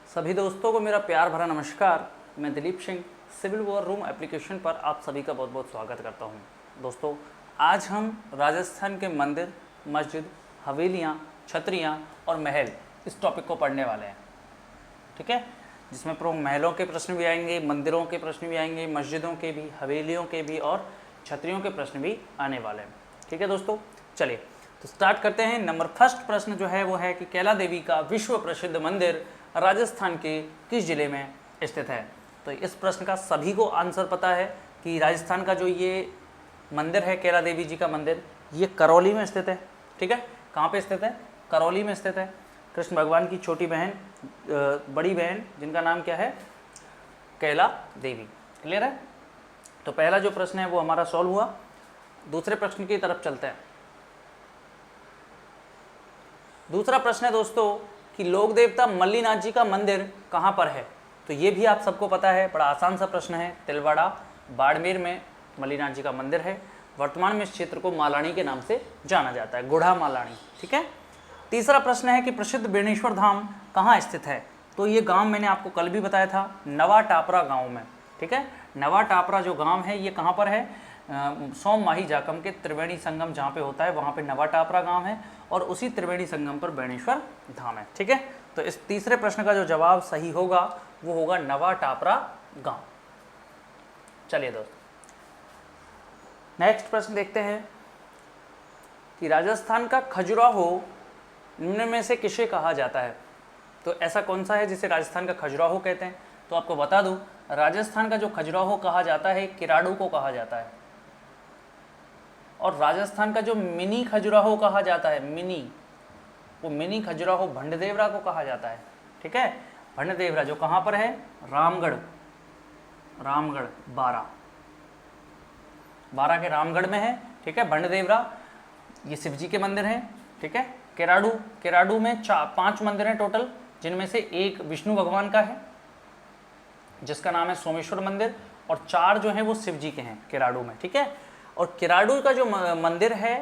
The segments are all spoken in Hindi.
सभी दोस्तों को मेरा प्यार भरा नमस्कार। मैं Dilip Singh civil war room application पर आप सभी का बहुत बहुत स्वागत करता हूं। दोस्तों, आज हम राजस्थान के मंदिर, मस्जिद, हवेलियां, छतरियां और महल इस टॉपिक को पढ़ने वाले हैं। ठीक है, जिसमें प्रमुख महलों के प्रश्न भी आएंगे, मंदिरों के प्रश्न भी आएंगे, मस्जिदों के भी, हवेलियों के भी और छतरियों के प्रश्न भी आने वाले हैं। ठीक है दोस्तों, चलिए तो स्टार्ट करते हैं। नंबर फर्स्ट प्रश्न जो है वो है कि कैला देवी का विश्व प्रसिद्ध मंदिर राजस्थान के किस जिले में स्थित है। तो इस प्रश्न का सभी को आंसर पता है कि राजस्थान का जो ये मंदिर है, कैला देवी जी का मंदिर, ये करौली में स्थित है। ठीक है, कहाँ पे स्थित है? करौली में स्थित है। कृष्ण भगवान की छोटी बहन, बड़ी बहन, जिनका नाम क्या है? कैला देवी। क्लियर है? तो पहला जो प्रश्न है वो हमारा सॉल्व हुआ। दूसरे प्रश्न की तरफ चलते हैं। दूसरा प्रश्न है दोस्तों कि लोक देवता मल्लीनाथ जी का मंदिर कहाँ पर है। तो ये भी आप सबको पता है, बड़ा आसान सा प्रश्न है। तिलवाड़ा, बाड़मेर में मल्लीनाथ जी का मंदिर है। वर्तमान में इस क्षेत्र को मालानी के नाम से जाना जाता है, गुढ़ा मालानी। ठीक है। तीसरा प्रश्न है कि प्रसिद्ध बेणेश्वर धाम कहाँ स्थित है। तो ये गांव मैंने आपको कल भी बताया था, नवा टापरा गांव में। ठीक है, नवा टापरा जो गांव है ये कहाँ पर है? सोम माही जाकम के त्रिवेणी संगम जहाँ पे होता है वहाँ पे नवा टापरा गांव है, और उसी त्रिवेणी संगम पर बेणेश्वर धाम है। ठीक है, तो इस तीसरे प्रश्न का जो जवाब सही होगा वो होगा नवा टापरा गांव। चलिए दोस्तों, नेक्स्ट प्रश्न देखते हैं कि राजस्थान का खजुराहो निम्न में से किसे कहा जाता है। तो ऐसा कौन सा है जिसे राजस्थान का खजुराहो कहते हैं? तो आपको बता दूं, राजस्थान का जो खजुराहो कहा जाता है, किराड़ू को कहा जाता है। और राजस्थान का जो मिनी खजुराहो कहा जाता है, वो मिनी खजुराहो भंडदेवरा को कहा जाता है। ठीक है, भंडदेवरा जो कहाँ पर है? रामगढ़ बारा के रामगढ़ में है। ठीक है, भंडदेवरा ये शिव जी के मंदिर हैं। ठीक है, केराडू में 5 मंदिर हैं टोटल, जिनमें से एक विष्णु भगवान का है जिसका नाम है सोमेश्वर मंदिर, और 4 जो हैं वो शिव जी के हैं केराडू में। ठीक है, और केराडू का जो मंदिर है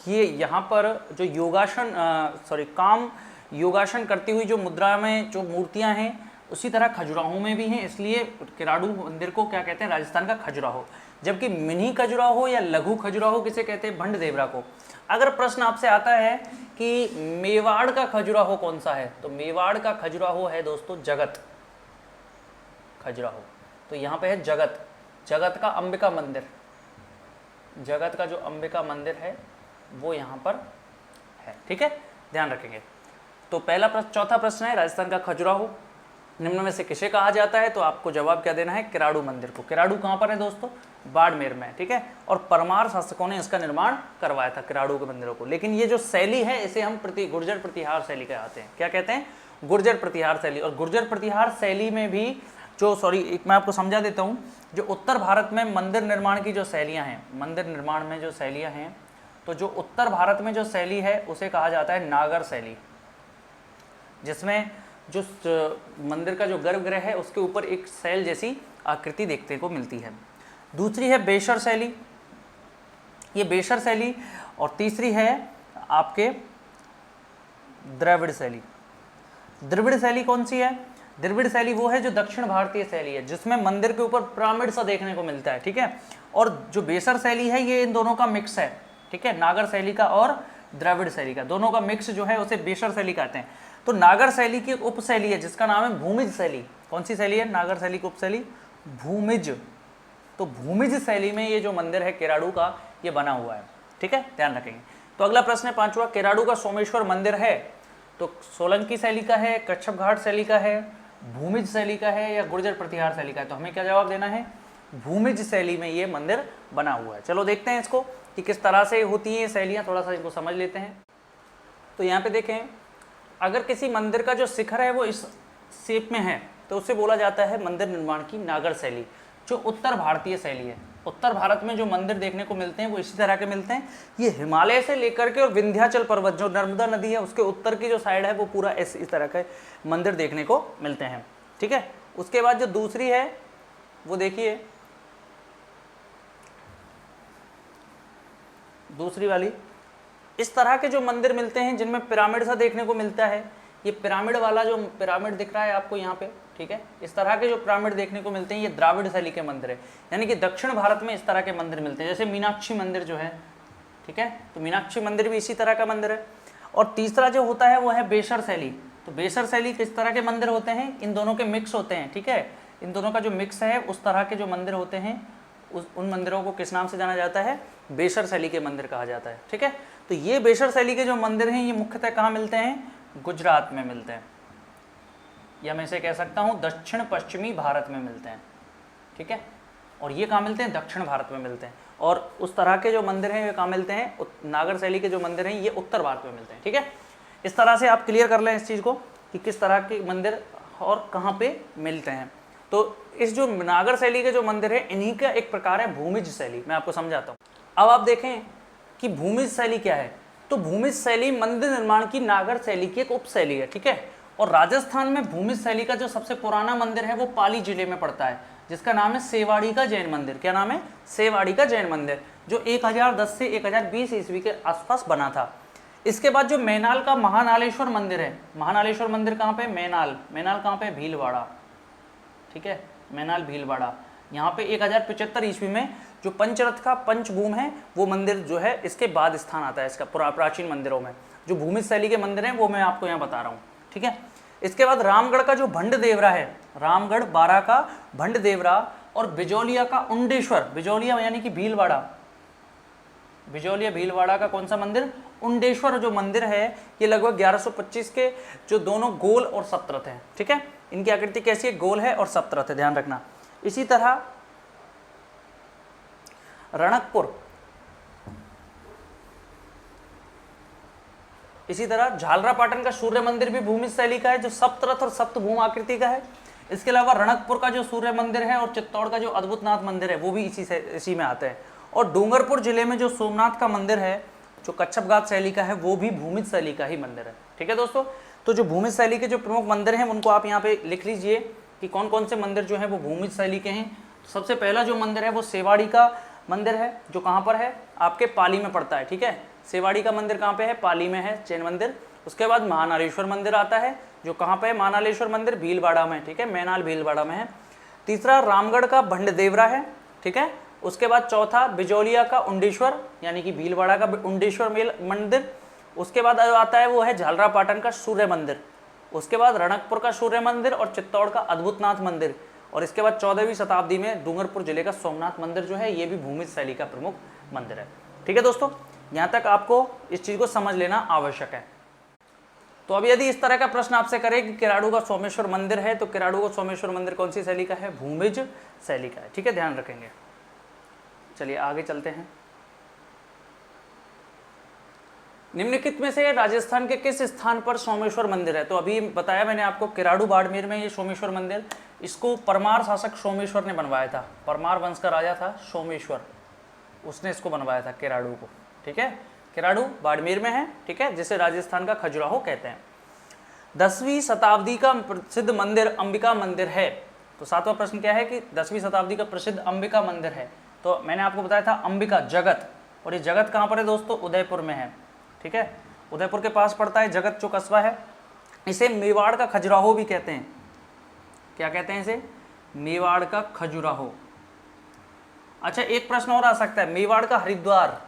ये यहाँ पर जो काम योगासन करती हुई जो मुद्रा में जो मूर्तियाँ हैं, उसी तरह खजुराहो में भी हैं, इसलिए केराडू मंदिर को क्या कहते हैं? राजस्थान का खजुराहो। जबकि मिनी खजुराहो या लघु खजुराहो किसे कहते हैं? भंडदेवरा को। अगर प्रश्न आपसे आता है कि मेवाड़ का खजुराहो कौन सा है, तो मेवाड़ का खजुराहो है दोस्तों जगत खजुराहो। तो यहाँ पे है जगत का अंबिका मंदिर, जगत का जो अंबिका मंदिर है वो यहाँ पर है। ठीक है, ध्यान रखेंगे। तो पहला प्रश्न, चौथा प्रश्न है राजस्थान का खजुराहो निम्न में से किसे कहा जाता है। तो आपको जवाब क्या देना है? किराड़ू मंदिर को। किराड़ू कहाँ पर है दोस्तों? बाड़मेर में। ठीक है, और परमार शासकों ने इसका निर्माण करवाया था किराड़ू के मंदिरों को। लेकिन ये जो शैली है इसे हम गुर्जर प्रतिहार शैली कहते हैं। क्या कहते हैं? गुर्जर प्रतिहार शैली। और गुर्जर प्रतिहार शैली में भी मैं आपको समझा देता हूँ, जो उत्तर भारत में मंदिर निर्माण की जो शैलियाँ हैं, मंदिर निर्माण में जो शैलियाँ हैं, तो जो उत्तर भारत में जो शैली है उसे कहा जाता है नागर शैली, जिसमें जो मंदिर का जो गर्भगृह है उसके ऊपर एक शैल जैसी आकृति देखने को मिलती है। दूसरी है बेसर शैली, ये बेसर शैली। और तीसरी है आपके द्रविड़ शैली। द्रविड़ शैली कौन सी है? द्रविड़ शैली वो है जो दक्षिण भारतीय शैली है, जिसमें मंदिर के ऊपर पिरामिड सा देखने को मिलता है। ठीक है, और जो बेसर शैली है ये इन दोनों का मिक्स है। ठीक है, नागर शैली का और द्रविड़ शैली का, दोनों का मिक्स जो है उसे बेसर शैली कहते हैं। तो नागर शैली की उपशैली है जिसका नाम है भूमिज शैली। कौन सी शैली है? नागर शैली की उपशैली भूमिज। तो भूमिज शैली में ये जो मंदिर है केराडू का, ये बना हुआ है। ठीक है, ध्यान रखेंगे। तो अगला प्रश्न है पांचवा, केराडू का सोमेश्वर मंदिर है तो सोलंकी शैली का है, कच्छप घाट शैली का है, भूमिज शैली का है या गुर्जर प्रतिहार शैली का है। तो हमें क्या जवाब देना है? भूमिज शैली में ये मंदिर बना हुआ है। चलो देखते हैं इसको कि किस तरह से होती हैं शैलियाँ, थोड़ा सा इनको समझ लेते हैं। तो यहाँ पे देखें, अगर किसी मंदिर का जो शिखर है वो इस शेप में है तो उसे बोला जाता है मंदिर निर्माण की नागर शैली, जो उत्तर भारतीय शैली है। उत्तर भारत में जो मंदिर देखने को मिलते हैं वो इसी तरह के मिलते हैं। ये हिमालय से लेकर के और विंध्याचल पर्वत, जो नर्मदा नदी है उसके उत्तर की जो साइड है, वो पूरा इस तरह के मंदिर देखने को मिलते हैं। ठीक है, उसके बाद जो दूसरी है वो देखिए, दूसरी वाली, इस तरह के जो मंदिर मिलते हैं जिनमें पिरामिड सा देखने को मिलता है, ये पिरामिड वाला जो पिरामिड दिख रहा है आपको यहाँ पे, ठीक है, इस तरह के जो पिरामिड देखने को मिलते हैं ये द्राविड़ शैली के मंदिर है, यानी कि दक्षिण भारत में इस तरह के मंदिर मिलते हैं, जैसे मीनाक्षी मंदिर जो है, ठीक है, तो मीनाक्षी मंदिर भी इसी तरह का मंदिर है। और तीसरा जो होता है वो है बेसर शैली। तो बेसर शैली किस तरह के मंदिर होते हैं, इन दोनों के मिक्स होते हैं, ठीक है, इन दोनों का जो मिक्स है उस तरह के जो मंदिर होते हैं उन मंदिरों को किस नाम से जाना जाता है, बेसर शैली के मंदिर कहा जाता है, ठीक है। तो ये बेसर शैली के जो मंदिर हैं ये मुख्यतः कहाँ मिलते हैं, गुजरात में मिलते हैं, या मैं इसे कह सकता हूँ दक्षिण पश्चिमी भारत में मिलते हैं, ठीक है। और ये कहाँ मिलते हैं, दक्षिण भारत में मिलते हैं। और उस तरह के जो मंदिर हैं ये कहाँ मिलते हैं, नागर शैली के जो मंदिर हैं ये उत्तर भारत में मिलते हैं, ठीक है। इस तरह से आप क्लियर कर लें इस चीज़ को कि किस तरह के मंदिर और कहाँ पे मिलते हैं। तो इस जो नागर शैली के जो मंदिर है इन्हीं का एक प्रकार है भूमिज शैली। मैं आपको समझाता हूँ। अब आप देखें कि भूमिज शैली क्या है। तो भूमिज शैली मंदिर निर्माण की नागर शैली की एक उप शैली है, ठीक है। और राजस्थान में भूमिज शैली का जो सबसे पुराना मंदिर है वो पाली जिले में पड़ता है, जिसका नाम है सेवाड़ी का जैन मंदिर। क्या नाम है, सेवाड़ी का जैन मंदिर, जो 1010 से 1020 ईस्वी के आसपास बना था। इसके बाद जो मैनाल का महानालेश्वर मंदिर है, महानालेश्वर मंदिर कहाँ पे, मैनाल, मैनाल कहाँ पे, भीलवाड़ा, ठीक है, मैनाल भीलवाड़ा। यहाँ पे 1075 ईस्वी में जो पंचरथ का पंचभूम है वो मंदिर जो है इसके बाद स्थान आता है इसका प्राचीन मंदिरों में। जो भूमिज शैली के मंदिर हैं वो मैं आपको यहाँ बता रहा हूँ, ठीक है। इसके बाद रामगढ़ का जो भंड देवरा है, रामगढ़ बारा का भंड देवरा, और बिजौलिया का उंडेश्वर, बिजौलिया यानी कि भीलवाड़ा, बिजौलिया भीलवाड़ा का कौन सा मंदिर, उंडेश्वर जो मंदिर है ये लगभग 1125 के जो दोनों गोल और सप्तरथ हैं, ठीक है। इनकी आकृति कैसी है, गोल है और सप्तरथ है, ध्यान रखना। इसी तरह रणकपुर, इसी तरह झालरापाटन का सूर्य मंदिर भी भूमिज शैली का है, जो सप्तरथ और सप्तभूम आकृति का है। इसके अलावा रणकपुर का जो सूर्य मंदिर है और चित्तौड़ का जो अद्भुतनाथ मंदिर है वो भी इसी में आते हैं। और डूंगरपुर जिले में जो सोमनाथ का मंदिर है जो कच्छपघात शैली का है वो भी भूमिज शैली का ही मंदिर है, ठीक है दोस्तों। तो जो भूमिज शैली के जो प्रमुख मंदिर हैं उनको आप यहाँ पे लिख लीजिए कि कौन कौन से मंदिर जो है वो भूमिज शैली के हैं। सबसे पहला जो मंदिर है वो सेवाड़ी का मंदिर है, जो कहाँ पर है, आपके पाली में पड़ता है, ठीक है। सेवाड़ी का मंदिर कहाँ पे है, पाली में है, जैन मंदिर। उसके बाद महानालेश्वर मंदिर आता है, जो कहाँ पे है, महानालेश्वर मंदिर भीलवाड़ा में, ठीक है, मैनाल भीलवाड़ा में है। तीसरा रामगढ़ का भंड देवरा है, ठीक है। उसके बाद चौथा बिजौलिया का उंडेश्वर यानी कि भीलवाड़ा का उंडेश्वर मंदिर। उसके बाद आता है वो है झालरापाटन का सूर्य मंदिर। उसके बाद रणकपुर का सूर्य मंदिर और चित्तौड़ का अद्भुतनाथ मंदिर। और इसके बाद 14वीं शताब्दी में डूंगरपुर जिले का सोमनाथ मंदिर जो है ये भी भूमिज शैली का प्रमुख मंदिर है, ठीक है दोस्तों। यहाँ तक आपको इस चीज़ को समझ लेना आवश्यक है। तो अब यदि इस तरह का प्रश्न आपसे करे कि किराड़ू का सोमेश्वर मंदिर है, तो किराड़ू का सोमेश्वर मंदिर कौन सी शैली का है, भूमिज शैली का है, ठीक है, ध्यान रखेंगे। चलिए आगे चलते हैं। निम्नलिखित में से राजस्थान के किस स्थान पर सोमेश्वर मंदिर है। तो अभी बताया मैंने आपको किराड़ू बाड़मेर में ये सोमेश्वर मंदिर, इसको परमार शासक सोमेश्वर ने बनवाया था। परमार वंश का राजा था सोमेश्वर, उसने इसको बनवाया था किराड़ू को, ठीक है। किराड़ू बाड़मेर में है, ठीक है, जिसे राजस्थान का खजुराहो कहते हैं। 10वीं शताब्दी का प्रसिद्ध मंदिर अंबिका मंदिर है। तो 7वां प्रश्न क्या है कि 10वीं शताब्दी का प्रसिद्ध अंबिका मंदिर है। तो मैंने आपको बताया था अंबिका जगत, और ये जगत कहाँ पर है दोस्तों, उदयपुर में है, ठीक है, उदयपुर के पास पड़ता है जगत जो कस्बा है। इसे मेवाड़ का खजुराहो भी कहते हैं। क्या कहते हैं इसे, मेवाड़ का खजुराहो। अच्छा एक प्रश्न और आ सकता है, मेवाड़ का हरिद्वार,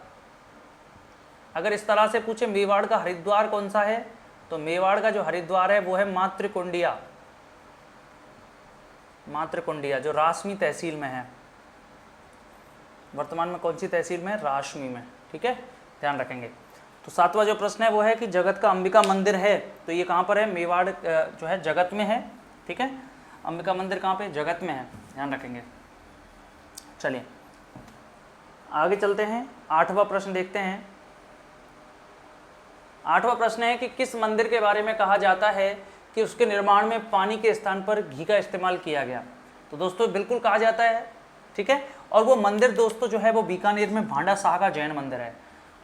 अगर इस तरह से पूछे मेवाड़ का हरिद्वार कौन सा है, तो मेवाड़ का जो हरिद्वार है वो है मातृकुंडिया, मातृकुंडिया जो राशमी तहसील में है। वर्तमान में कौन सी तहसील में, राशमी में, ठीक है, ध्यान रखेंगे। तो 7वां जो प्रश्न है वो है कि जगत का अंबिका मंदिर है, तो ये कहाँ पर है, मेवाड़ जो है जगत में है, ठीक है। अंबिका मंदिर कहाँ पे, जगत में है, ध्यान रखेंगे। चलिए आगे चलते हैं, 8वां प्रश्न देखते हैं। 8वां प्रश्न है कि किस मंदिर के बारे में कहा जाता है कि उसके निर्माण में पानी के स्थान पर घी का इस्तेमाल किया गया। तो दोस्तों बिल्कुल कहा जाता है, ठीक है। और वो मंदिर दोस्तों जो है वो बीकानेर में भांडा शाह का जैन मंदिर है।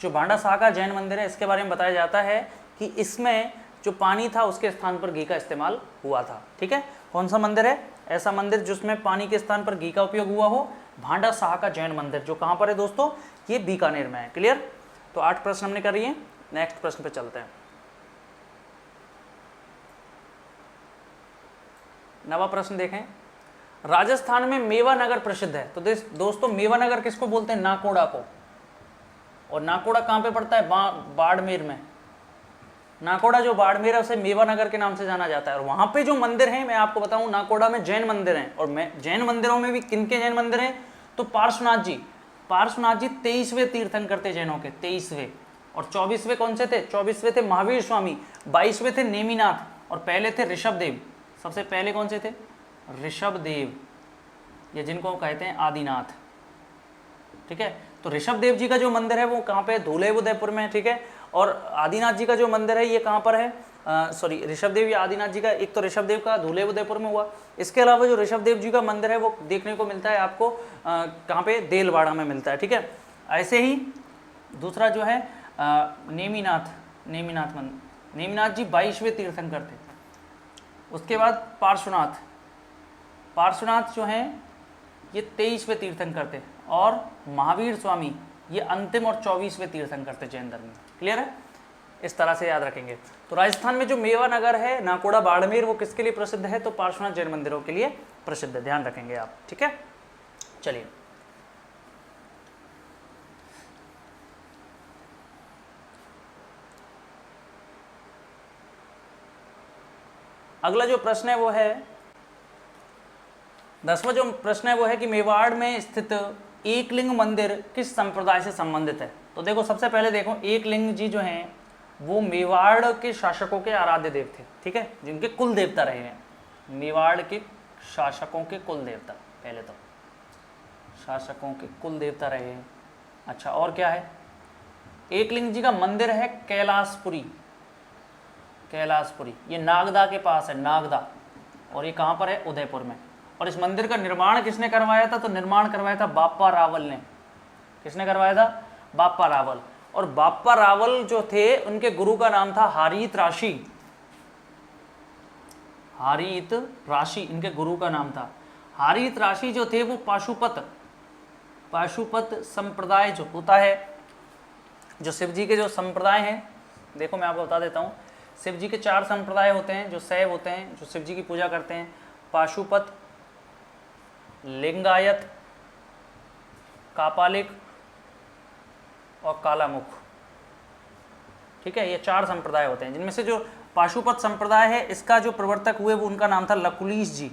जो भांडा शाह का जैन मंदिर है इसके बारे में बताया जाता है कि इसमें जो पानी था उसके स्थान पर घी का इस्तेमाल हुआ था, ठीक है। कौन सा मंदिर है ऐसा मंदिर जिसमें पानी के स्थान पर घी का उपयोग हुआ हो, भांडा शाह का जैन मंदिर, जो कहाँ पर है दोस्तों, ये बीकानेर में है। क्लियर। तो 8 प्रश्न हमने कर रही है, नेक्स्ट प्रश्न पे चलते हैं। नवा प्रश्न देखें, राजस्थान में मेवा नगर प्रसिद्ध है। तो दोस्तों मेवा नगर किसको बोलते हैं? नाकोड़ा को। और नाकोड़ा कहाँ पे पड़ता है? बाड़मेर में। नाकोड़ा जो बाड़मेर है उसे मेवा नगर के नाम से जाना जाता है। और वहां पे जो मंदिर हैं, मैं आपको बताऊं, नाकोड़ा में जैन मंदिर हैं। और जैन मंदिरों में भी किनके जैन मंदिर हैं? तो पार्श्वनाथ जी 23वें तीर्थंकर थे जैनों के, 23वें। और 24वें कौन से थे? 24वें थे महावीर स्वामी, 22वें थे नेमिनाथ, और पहले थे ऋषभदेव। सबसे पहले कौन से थे? ऋषभदेव, ये जिनको कहते हैं आदिनाथ। ठीक है, तो ऋषभदेव जी का जो मंदिर है वो कहाँ पे? धूले उदयपुर में। ठीक है, और आदिनाथ जी का जो मंदिर है ये कहाँ पर है? सॉरी, ऋषभदेव या आदिनाथ जी का, एक तो ऋषभदेव का धूले उदयपुर में हुआ। इसके अलावा जो ऋषभदेव जी का मंदिर है वो देखने को मिलता है आपको कहाँ पे? देलवाड़ा में मिलता है। ठीक है, ऐसे ही दूसरा जो है नेमिनाथ जी 22वें तीर्थंकर थे। उसके बाद पार्श्वनाथ जो हैं ये 23वें तीर्थंकर थे, और महावीर स्वामी ये अंतिम और 24वें तीर्थंकर थे जैन धर्म में। क्लियर है? इस तरह से याद रखेंगे। तो राजस्थान में जो मेवा नगर है, नाकोड़ा, बाड़मेर, वो किसके लिए प्रसिद्ध है? तो पार्श्वनाथ जैन मंदिरों के लिए प्रसिद्ध है, ध्यान रखेंगे आप। ठीक है, चलिए अगला जो प्रश्न है वो है 10वां जो प्रश्न है वो है कि मेवाड़ में स्थित एकलिंग मंदिर किस संप्रदाय से संबंधित है? तो देखो, सबसे पहले देखो, एकलिंग जी जो हैं वो मेवाड़ के शासकों के आराध्य देव थे। ठीक है, जिनके कुल देवता रहे हैं, मेवाड़ के शासकों के कुल देवता, पहले तो शासकों के कुल देवता रहे हैं। अच्छा, और क्या है? एकलिंग जी का मंदिर है कैलाशपुरी, ये नागदा के पास है, नागदा, और ये कहाँ पर है? उदयपुर में। और इस मंदिर का निर्माण किसने करवाया था? तो निर्माण करवाया था बाप्पा रावल ने। किसने करवाया था? बाप्पा रावल। और बाप्पा रावल जो थे उनके गुरु का नाम था हारीत राशि, इनके गुरु का नाम था। हारीत राशि जो थे वो पाशुपत संप्रदाय जो होता है, जो शिव जी के जो संप्रदाय हैं, देखो मैं आपको बता देता हूँ, शिव जी के 4 संप्रदाय होते हैं जो शैव होते हैं, जो शिव जी की पूजा करते हैं। पाशुपत, लिंगायत, कापालिक और कालामुख। ठीक है, ये 4 संप्रदाय होते हैं, जिनमें से जो पाशुपत संप्रदाय है इसका जो प्रवर्तक हुए वो उनका नाम था लकुलीश जी,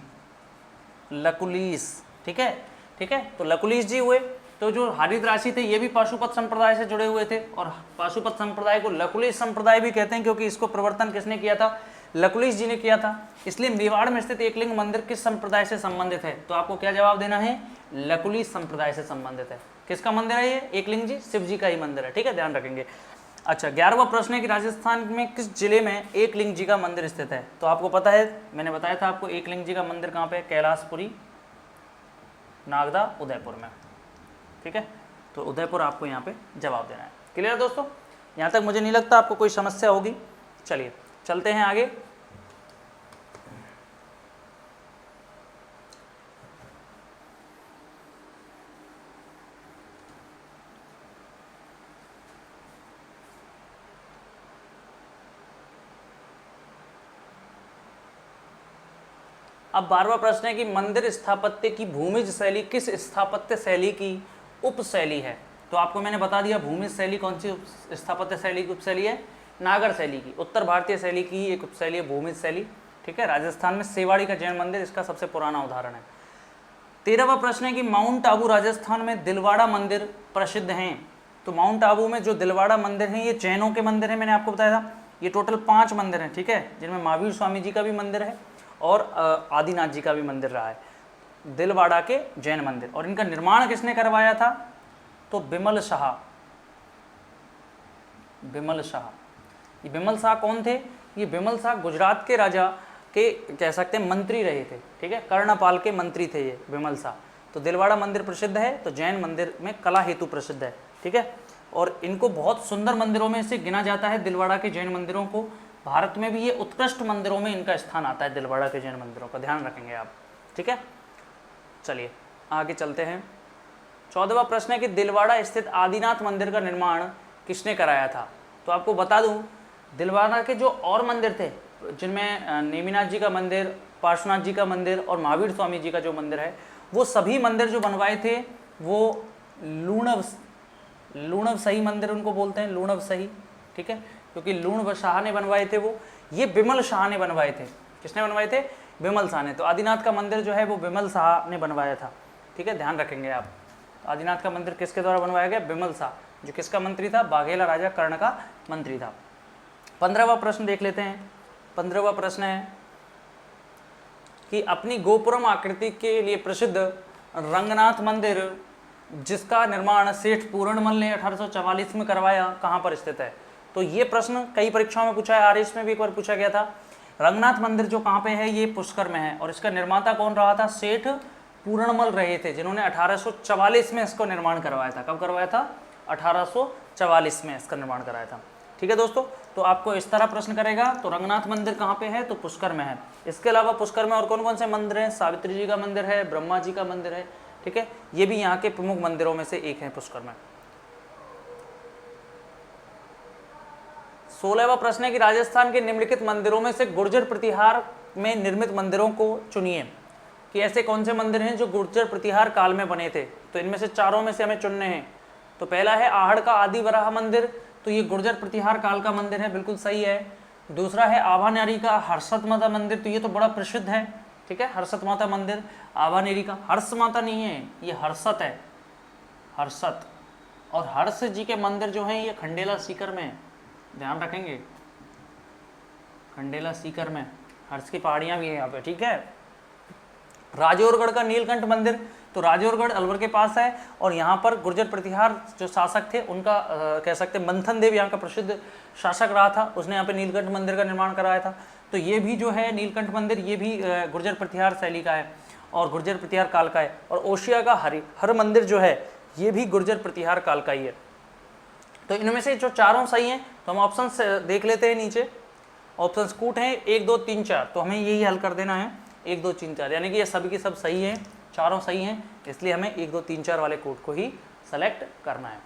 ठीक है, तो लकुलीश जी हुए। तो जो हारीत राशि थे ये भी पाशुपत संप्रदाय से जुड़े हुए थे, और पाशुपत संप्रदाय को लकुलीश संप्रदाय भी कहते हैं, क्योंकि इसको प्रवर्तन किसने किया था? लकुलीश जी ने किया था। इसलिए मेवाड़ में स्थित एकलिंग मंदिर किस संप्रदाय से संबंधित है? तो आपको क्या जवाब देना है? लकुलीश संप्रदाय से संबंधित है। किसका मंदिर है ये? एकलिंग जी, शिव जी का ही मंदिर है। ठीक है, ध्यान रखेंगे। अच्छा, 11वां प्रश्न है कि राजस्थान में किस जिले में एकलिंग जी का मंदिर स्थित है? तो आपको पता है, मैंने बताया था आपको, एकलिंग जी का मंदिर कहाँ पे? कैलाशपुरी, नागदा, उदयपुर में। ठीक है, तो उदयपुर आपको यहाँ पे जवाब देना है। क्लियर दोस्तों? यहाँ तक मुझे नहीं लगता आपको कोई समस्या होगी। चलिए चलते हैं आगे। अब 12वां प्रश्न है कि मंदिर स्थापत्य की भूमिज शैली किस स्थापत्य शैली की उपशैली है? तो आपको मैंने बता दिया भूमिज शैली कौन सी स्थापत्य शैली की उपशैली है? नागर शैली की, उत्तर भारतीय शैली की एक उपशैली है भूमिज शैली। ठीक है, राजस्थान में सेवाड़ी का जैन मंदिर इसका सबसे पुराना उदाहरण है। 13वां प्रश्न है कि माउंट आबू राजस्थान में दिलवाड़ा मंदिर प्रसिद्ध हैं। तो माउंट आबू में जो दिलवाड़ा मंदिर हैं ये जैनों के मंदिर हैं, मैंने आपको बताया था। ये टोटल 5 मंदिर हैं। ठीक है, जिनमें महावीर स्वामी जी का भी मंदिर है और आदिनाथ जी का भी मंदिर रहा है, दिलवाड़ा के जैन मंदिर। और इनका निर्माण किसने करवाया था? तो बिमल शाह। ये बिमल शाह कौन थे? ये बिमल शाह गुजरात के राजा के कह सकते हैं मंत्री रहे थे। ठीक है, कर्णपाल के मंत्री थे ये बिमल शाह। तो दिलवाड़ा मंदिर प्रसिद्ध है, तो जैन मंदिर में कला हेतु प्रसिद्ध है। ठीक है, और इनको बहुत सुंदर मंदिरों में से गिना जाता है, दिलवाड़ा के जैन मंदिरों को। भारत में भी ये उत्कृष्ट मंदिरों में इनका स्थान आता है, दिलवाड़ा के जैन मंदिरों का, ध्यान रखेंगे आप। ठीक है, चलिए आगे चलते हैं। 14वां प्रश्न है कि दिलवाड़ा स्थित आदिनाथ मंदिर का निर्माण किसने कराया था? तो आपको बता दूं, दिलवाड़ा के जो और मंदिर थे, जिनमें नेमिनाथ जी का मंदिर पार्श्वनाथ जी का मंदिर और महावीर स्वामी जी का जो मंदिर है, वो सभी मंदिर जो बनवाए थे वो लूणव सही मंदिर उनको बोलते हैं, लूणव सही, ठीक है, क्योंकि लूण शाह ने बनवाए थे वो, ये बिमल शाह ने बनवाए थे। किसने बनवाए थे? बिमल शाह ने। तो आदिनाथ का मंदिर जो है वो बिमल शाह ने बनवाया था, ठीक है, ध्यान रखेंगे आप। आदिनाथ का मंदिर किसके द्वारा बनवाया गया? बिमल शाह, जो किसका मंत्री था? बाघेला राजा कर्ण का मंत्री था। 15वां प्रश्न देख लेते हैं। 15वां प्रश्न है कि अपनी गोपुरम आकृति के लिए प्रसिद्ध रंगनाथ मंदिर जिसका निर्माण सेठ पूरणमल ने 1844 में करवाया, कहाँ पर स्थित है? तो ये प्रश्न कई परीक्षाओं में पूछा है, आरएस में भी एक बार पूछा गया था। रंगनाथ मंदिर जो कहाँ पे है? ये पुष्कर में है। और इसका निर्माता कौन रहा था? सेठ पूरणमल रहे थे, जिन्होंने 1844 में इसको निर्माण करवाया था। कब करवाया था? 1844 में इसका निर्माण कराया था। ठीक है दोस्तों, तो आपको इस तरह प्रश्न करेगा। तो रंगनाथ मंदिर कहाँ पे है? तो पुष्कर में है। इसके अलावा पुष्कर में और कौन कौन से मंदिर हैं? सावित्री जी का मंदिर है, ब्रह्मा जी का मंदिर है, ठीक है, ये भी यहाँ के प्रमुख मंदिरों में से एक है पुष्कर में। 16वां प्रश्न है कि राजस्थान के निम्नलिखित मंदिरों में से गुर्जर प्रतिहार में निर्मित मंदिरों को चुनिए, कि ऐसे कौन से मंदिर हैं जो गुर्जर प्रतिहार काल में बने थे। तो इनमें से चारों में से हमें चुनने हैं। तो पहला है आहड़ का आदि वराह मंदिर, तो ये गुर्जर प्रतिहार काल का मंदिर है, बिल्कुल सही है। दूसरा है आभानेरी का हर्षत माता मंदिर, तो ये तो बड़ा प्रसिद्ध है, ठीक है, हर्षत माता मंदिर। आभानेरी का हर्ष माता नहीं है, ये हर्षत है, हर्षत। और हर्ष जी के मंदिर जो हैं ये खंडेला सीकर में है, ध्यान रखेंगे, खंडेला सीकर में, हर्ष की पहाड़ियां भी हैं यहाँ पे, ठीक है। राजौरगढ़ का नीलकंठ मंदिर, तो राजौरगढ़ अलवर के पास है, और यहाँ पर गुर्जर प्रतिहार जो शासक थे उनका कह सकते हैं मंथन देव यहाँ का प्रसिद्ध शासक रहा था, उसने यहाँ पे नीलकंठ मंदिर का निर्माण कराया था। तो ये भी जो है नीलकंठ मंदिर, ये भी गुर्जर प्रतिहार शैली का है और गुर्जर प्रतिहार काल का है। और ओशिया का हर मंदिर जो है ये भी गुर्जर प्रतिहार काल का ही है। तो इनमें से जो चारों सही हैं, तो हम ऑप्शन देख लेते हैं नीचे। ऑप्शन कूट हैं 1 2 3 4, तो हमें यही हल कर देना है 1 2 3 4, यानी कि ये सभी की सब सही हैं, चारों सही हैं, इसलिए हमें 1 2 3 4 वाले कोड को ही सेलेक्ट करना है।